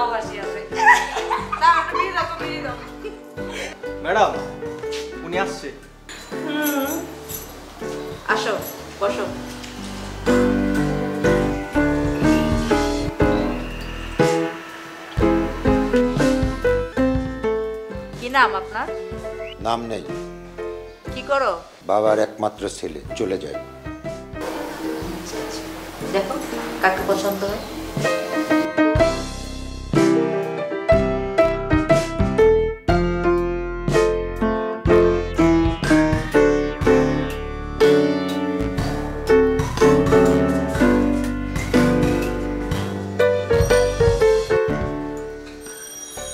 তাও হাসি আছে। দাও একটা বিড়ি দাও, বিড়ি দাও। ম্যাডাম উনি আসছে। আসো বসো। কি নাম আপনার? নাম নেই। কি করো? বাবার একমাত্র ছেলে, চলে যায়। দেখো কাকে পছন্দ হয়।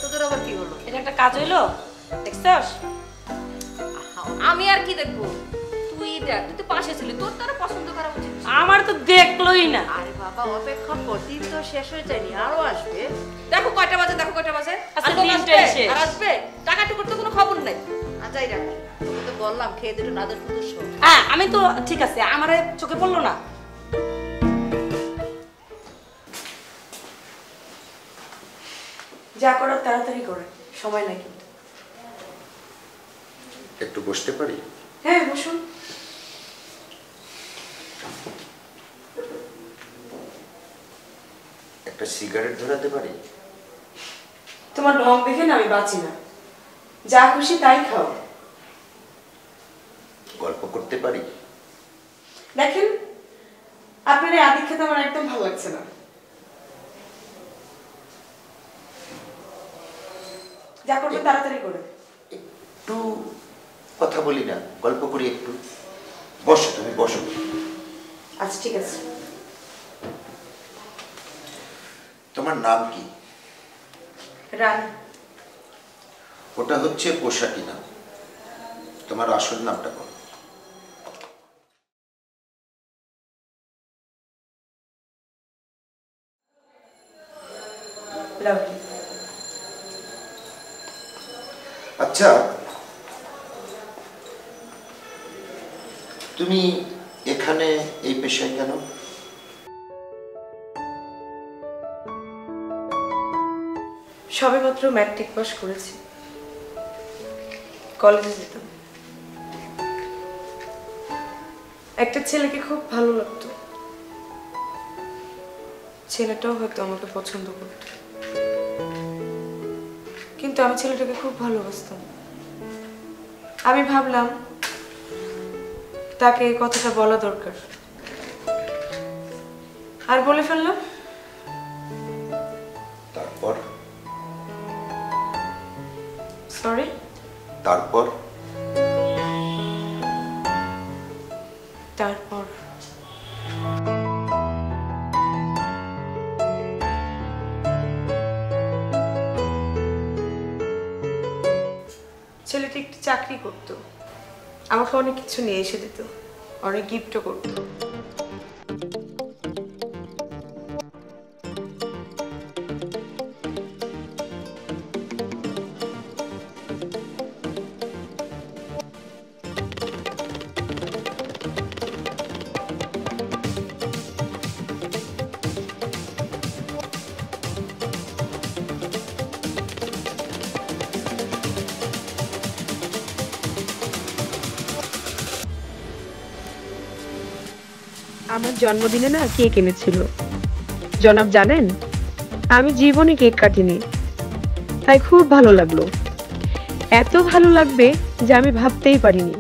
তোদের আবার কি হলো? এটা একটা কাজ হইলো, দেখছস? আমি আর কি দেখবো? তুই দেখ, তুই তো পাশে ছিলি, তোর তো আরো পছন্দ করা উচিত। আমার তো দেখলোই না। আরে বাবা অপেক্ষা কর, দিন তো শেষ হয়ে যায়নি, আরো আসবে। দেখো কয়টা বাজে, দেখো কয়টা বাজে। আচ্ছা, আর কখন দিনটাই আসবে? শেষ। আর আসবে টাকা টুকুর তো কোনো খবর নাই। আজাই রাখ, তোকে তো বললাম খেয়ে দিল নাদের কুদুস। হ্যাঁ আমি তো ঠিক আছে, আমারে চোখে পড়লো না। যা করার তাড়াতাড়ি করে, সময় নাই কিন্তু। একটু বসতে পারি? হ্যাঁ বসুন। একটা সিগারেট ধরাতে পারি? তোমার ঢং দেখে না আমি বাঁচি না, যা খুশি তাই খাও। গল্প করতে পারি? দেখেন আপনার এই আদিক্ষেত আমার একদম ভালো লাগছে না। যা করবে তাড়াতাড়ি করে। একটু কথা বলি না, গল্প করি একটু। বসো, তুমি বসো। আচ্ছা ঠিক আছে। তোমার নাম কি? রানী। ওটা হচ্ছে পোশাকি নাম, তোমার আসল নামটা বলো। লাভলি। আচ্ছা, তুমি এখানে এই পেশায় কেন? সবেমাত্র ম্যাট্রিক পাস করেছি, কলেজে যেতাম। একটা ছেলেকে খুব ভালো লাগতো, ছেলেটাও হয়তো আমাকে পছন্দ করতো, কিন্তু আমি ছেলেটাকে খুব ভালোবাসতাম। আমি ভাবলাম তাকে এই কথাটা বলা দরকার, আর বলে ফেললাম। তারপর? সরি? তারপর? তারপর ছেলেটি একটি চাকরি করত, আমাকে অনেক কিছু নিয়ে এসে দিত, অনেক গিফটও করতো। আমার জন্মদিনে না কেক এনেছিল জনাব, জানেন আমি জীবনে কেক কাটিনি, তাই খুব ভালো লাগলো। এত ভালো লাগবে যে আমি ভাবতেই পারিনি।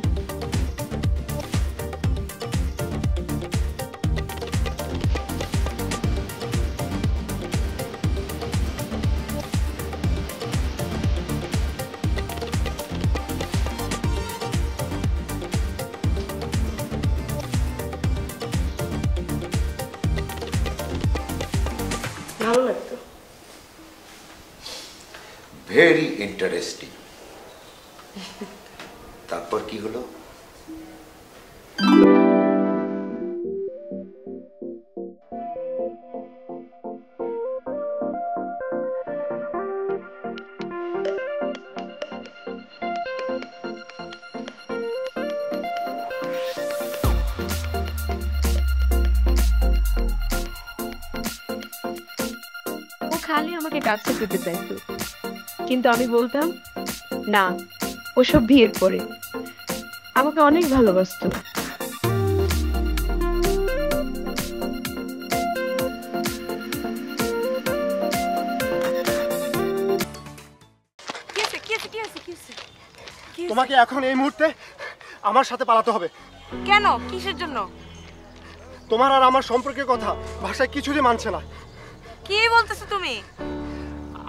ভালো লাগতো। Very interesting. তারপর কি হলো? খালি আমাকে কাছে পেতে চাইতো, কিন্তু আমি বলতাম না, ওসব বিয়ের পরে। আমাকে অনেক ভালোবাসতো। তোমাকে এখন এই মুহূর্তে আমার সাথে পালাতে হবে। কেন? কিসের জন্য? তোমার আর আমার সম্পর্কের কথা ভাষায় কিছুই মানছে না। কি বলতেছো তুমি?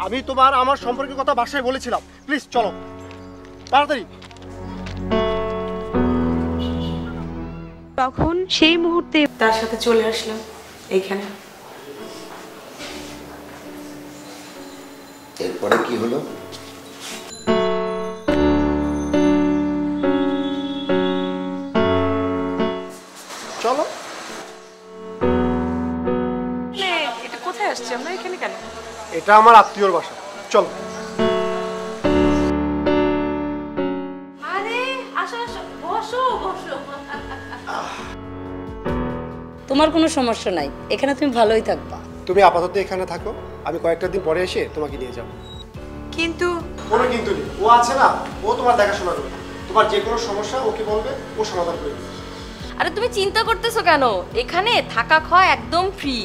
আমি তোমার আমার সম্পর্কের কথা ভাষায় বলেছিলাম। প্লিজ চলো তাড়াতাড়ি। তখন সেই মুহূর্তে তার সাথে চলে আসলাম এইখানে। এরপরে কি হলো? চলো। এটা কোথায় আসছে? আমরা এখানে কেন? এটা আমার আত্মীয়র বাসা, চলো। আরে আসো আসো, বসো বসো। তোমার কোনো সমস্যা নাই, এখানে তুমি ভালোই থাকবা। তুমি আপাতত এখানে থাকো, আমি কয়েকটা দিন পরে এসে তোমাকে নিয়ে যাবো। কিন্তু কোনো কিন্তু নেই, ও আছে না, ও তোমার দেখাশোনা করবে। তোমার যে কোনো সমস্যা ওকে বলবে, ও সমাধান করে দেবে। আরে তুমি চিন্তা করতেছো কেন? এখানে থাকা খাওয়া একদম ফ্রি,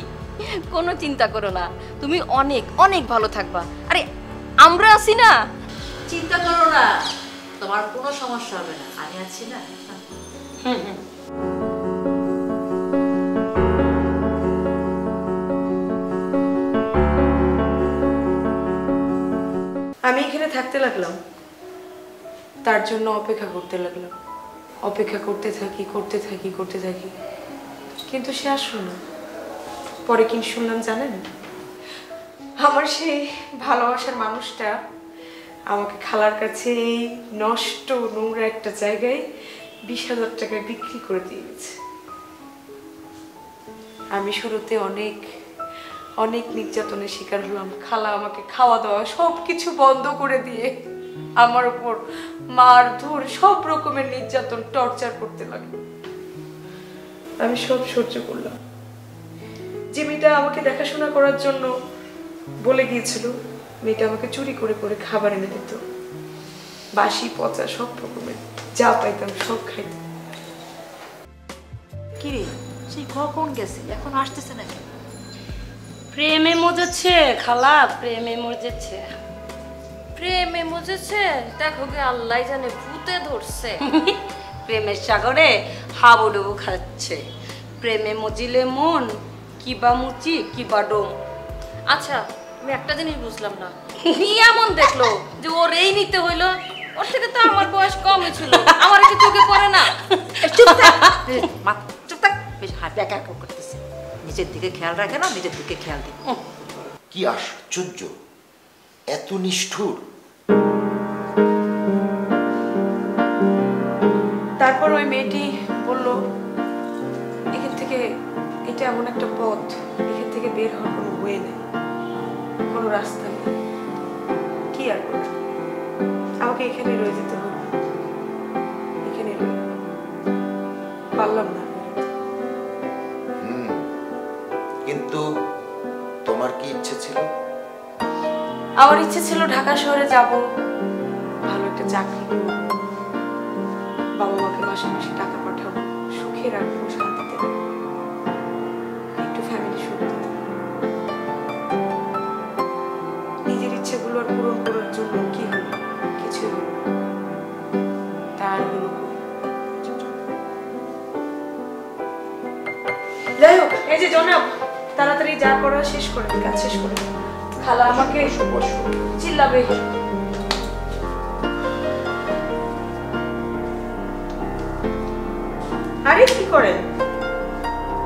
কোনো চিন্তা করো না। তুমি অনেক অনেক ভালো থাকবা। আরে আমরা আছি না। চিন্তা করো না, তোমার কোনো সমস্যা হবে না, আমি আছি না। আমি এখানে থাকতে লাগলাম, তার জন্য অপেক্ষা করতে লাগলাম। অপেক্ষা করতে থাকি করতে থাকি করতে থাকি, কিন্তু সে আসলো না। পরে কি শুনলাম জানেন? আমার সেই ভালোবাসার মানুষটা আমাকে খালার কাছে এই নষ্ট নোংরা একটা জায়গায় 20,000 টাকায় বিক্রি করে দিয়ে গেছে। আমি শুরুতে অনেক অনেক নির্যাতনের শিকার হলাম। খালা আমাকে খাওয়া দাওয়া সবকিছু বন্ধ করে দিয়ে আমার উপর মারধর, সব রকমের নির্যাতন, টর্চার করতে লাগলো। আমি সব সহ্য করলাম। যে মেয়েটা আমাকে দেখাশোনা করার জন্য বলে গিয়েছিল, মেয়েটা আমাকে চুরি করে করে খাবার এনে দিত, বাসি পচা সব রকমের, যা পাইতাম সব খাইতাম। কি রে, সেই কখন গেছে, এখন আসতেছে নাকি? প্রেমে মজেছে খালা, প্রেমে মজেছে। প্রেমে মজেছে? দেখো গে, আল্লাহ জানে ভূতে ধরছে। প্রেমের সাগরে হাবুডুবু খাচ্ছে। প্রেমে মজিলে মন, কিবা মুচি কিবা ডোম। আচ্ছা, আমি একটা জিনিস বুঝলাম না, কি এমন দেখলো যে ওর এই নিতে হইলো? ওর থেকে তো আমার বয়স কমই ছিল, আমার কি চোখে পড়ে না? চুপ থাক, চুপ থাক, বেশ হাঁটা একা একা করতেছে। নিজের দিকে খেয়াল রাখে না, নিজের দিকে খেয়াল দিন। কি আশ্চর্য, এত নিষ্ঠুর! তারপর ওই মেয়েটি বলল, এখান থেকে, এটা এমন একটা পথ, এখান থেকে বের হওয়ার কোনো ওয়ে নেই, কোনো রাস্তা নেই। কি আর করব, আমাকে এখানে রয়ে যেতে হবে। এখানে রয়ে পারলাম না। কিন্তু তোমার কি ইচ্ছে ছিল? আমার ইচ্ছে ছিল ঢাকা শহরে যাব, ভালো একটা চাকরি করব, বাবা মাকে মাসে মাসে টাকা পাঠাবো, সুখে রাখবো, শান্তিতে রাখবো, একটু ফ্যামিলি সুখ দিতে। নিজের ইচ্ছেগুলো আর পূরণ করার জন্য কি হলো? কিছুই হলো না। তার হলো যাই হোক, এই যে জনাব, তাড়াতাড়ি যা করা শেষ করে, কাজ শেষ করে। খালা আমাকে চিল্লাবে। আরে কি করেন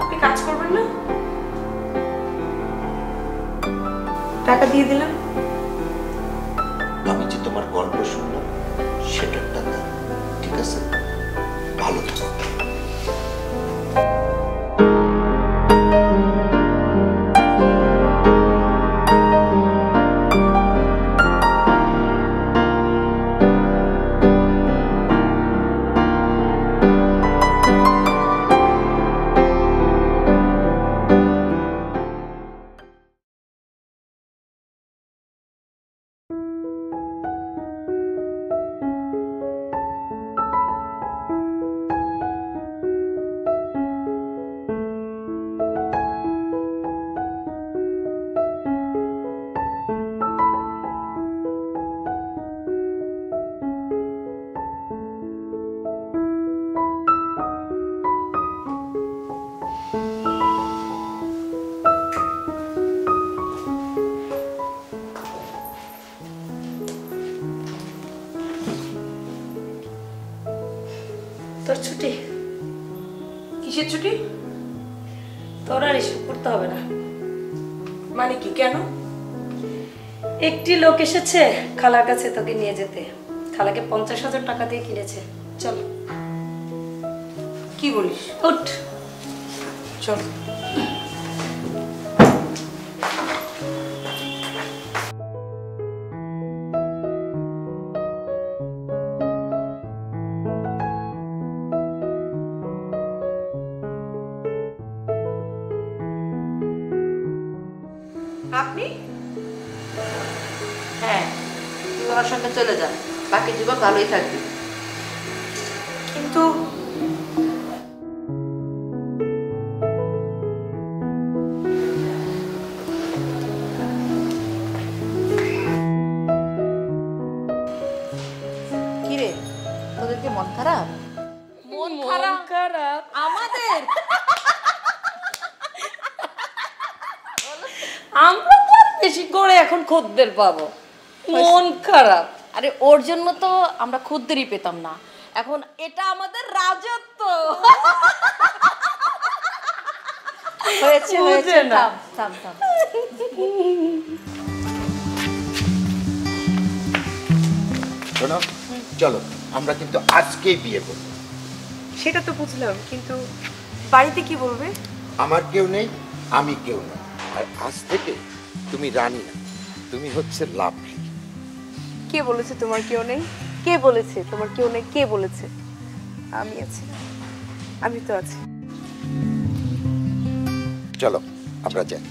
আপনি? কাজ করবেন না? টাকা দিয়ে দিলাম। আমি যে তোমার গল্প শুনলাম সেটার টাকা, ঠিক আছে? ভালো থাকো। ছুটি? তোর আর এসব করতে হবে না। মানে কি, কেন? একটি লোক এসেছে খালার কাছে তোকে নিয়ে যেতে। খালাকে 50,000 টাকা দিয়ে কিনেছে। চল কি বলিস? উঠ। চল। আপনি? হ্যাঁ, তুই ওনার সঙ্গে চলে যা, বাকি জীবন ভালোই থাকবি। কিন্তু কিরে, তোদের কি মন খারাপ? মন খারাপ আমাদের? আমরা তো আর বেশি করে এখন খদ্দের পাবো, মন খারাপ। আরে ওর জন্য তো আমরা খুদ্দেরই পেতাম না, এখন এটা আমাদের রাজত্ব। হয়েছে হয়েছে, বুঝে না। থাম থাম থাম। শোনো, চলো আমরা কিন্তু আজকেই বিয়ে করব। সেটা তো বুঝলাম, কিন্তু বাড়িতে কি বলবে? আমার কেউ নেই, আমি কেউ না। আর আজ থেকে তুমি রানী না, তুমি হচ্ছে লাভলি। কে বলেছে তোমার কেউ নেই? কে বলেছে তোমার কেউ নেই? কে বলেছে? আমি আছি, আমি তো আছি। চলো আমরা যাই।